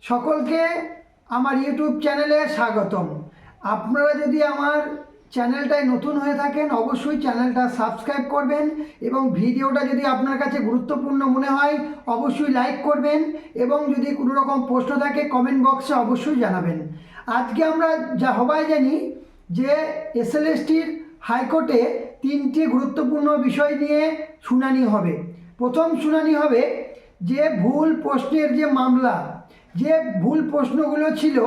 সকলকে আমার ইউটিউব চ্যানেলে স্বাগতম। আপনারা যদি আমার চ্যানেলটায় নতুন হয়ে থাকেন অবশ্যই চ্যানেলটা সাবস্ক্রাইব করবেন এবং ভিডিওটা যদি আপনার কাছে গুরুত্বপূর্ণ মনে হয় অবশ্যই লাইক করবেন এবং যদি কোনো রকম প্রশ্ন থাকে কমেন্ট বক্সে অবশ্যই জানাবেন। আজকে আমরা সবাই জানি যে এসএলএসটির হাইকোর্টে তিনটি গুরুত্বপূর্ণ বিষয় নিয়ে শুনানি হবে। প্রথম শুনানি হবে যে ভুল প্রশ্নের যে মামলা, যে ভুল প্রশ্নগুলো ছিল,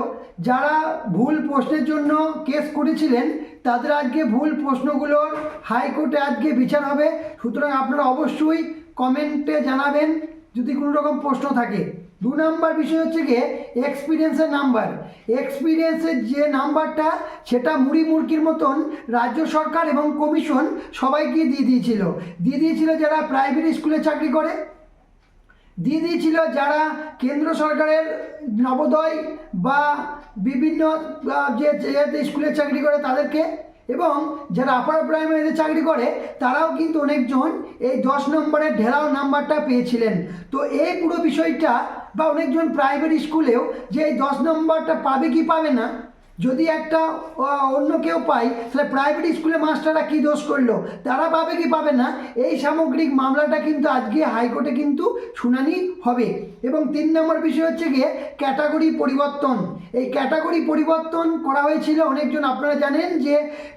যারা ভুল প্রশ্নের জন্য কেস করেছিলেন তাদের আজকে ভুল প্রশ্নগুলোর হাইকোর্টে আজকে বিচার হবে। সুতরাং আপনারা অবশ্যই কমেন্টে জানাবেন যদি কোনো রকম প্রশ্ন থাকে। 2 নম্বর বিষয় হচ্ছে গিয়ে এক্সপিরিয়েন্সের নাম্বার। এক্সপিরিয়েন্সের যে নাম্বারটা সেটা মুড়ি মুরগির মতন রাজ্য সরকার এবং কমিশন সবাইকে দিয়ে দিয়েছিল যারা প্রাইভেট স্কুলে চাকরি করে, দিয়ে দিয়েছিল যারা কেন্দ্র সরকারের নবোদয় বা বিভিন্ন যে স্কুলে চাকরি করে তাদেরকে, এবং যারা আপার প্রাইমারিতে চাকরি করে তারাও কিন্তু অনেকজন এই 10 নম্বরের ঢেরাও নাম্বারটা পেয়েছিলেন। তো এই পুরো বিষয়টা বা অনেকজন প্রাইভেট স্কুলেও যে এই 10 নম্বরটা পাবে কি পাবে না, যদি একটা অন্য কেউ পায় তাহলে প্রাইভেট স্কুলে মাস্টাররা কী দোষ করলো, তারা পাবে কি পাবে না, এই সামগ্রিক মামলাটা কিন্তু আজকে হাইকোর্টে কিন্তু শুনানি হবে। এবং 3 নম্বর বিষয় হচ্ছে গিয়ে ক্যাটাগরি পরিবর্তন। এই ক্যাটাগরি পরিবর্তন করা হয়েছিল অনেকজন, আপনারা জানেন যে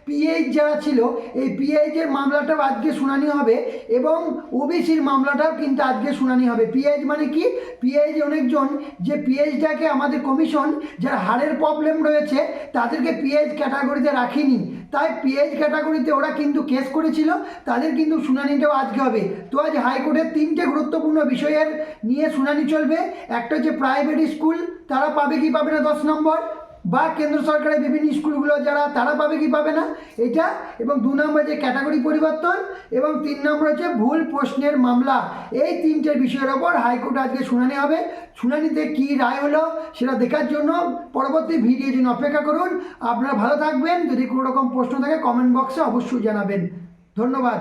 পিএইচ যারা ছিল এই পিএইচের মামলাটাও আজকে শুনানি হবে এবং ওবিসির মামলাটাও কিন্তু আজকে শুনানি হবে। পিএইচ মানে কি? পিএইচ অনেকজন যে পিএইচটাকে আমাদের কমিশন যারা হাড়ের প্রবলেম রয়েছে তাদেরকে পিএইচ ক্যাটাগরিতে রাখিনি, তাই পিএইচ ক্যাটাগরিতে ওরা কিন্তু কেস করেছিল, তাদের কিন্তু শুনানিটাও আজকে হবে। তো আজ হাইকোর্টের 3টে গুরুত্বপূর্ণ বিষয়ের নিয়ে শুনানি চলবে। একটা হচ্ছে প্রাইভেট স্কুল তারা পাবে কি পাবে না 10 নম্বর, বা কেন্দ্র সরকারের বিভিন্ন স্কুলগুলো যারা তারা পাবে কি পাবে না এটা, এবং 2 নম্বর যে ক্যাটাগরি পরিবর্তন, এবং 3 নম্বর হচ্ছে ভুল প্রশ্নের মামলা। এই 3টে বিষয়ের ওপর হাইকোর্ট আজকে শুনানি হবে। শুনানিতে কী রায় হলো সেটা দেখার জন্য পরবর্তী ভিডিওর জন্য অপেক্ষা করুন। আপনারা ভালো থাকবেন, যদি কোনো রকম প্রশ্ন থাকে কমেন্ট বক্সে অবশ্যই জানাবেন। ধন্যবাদ।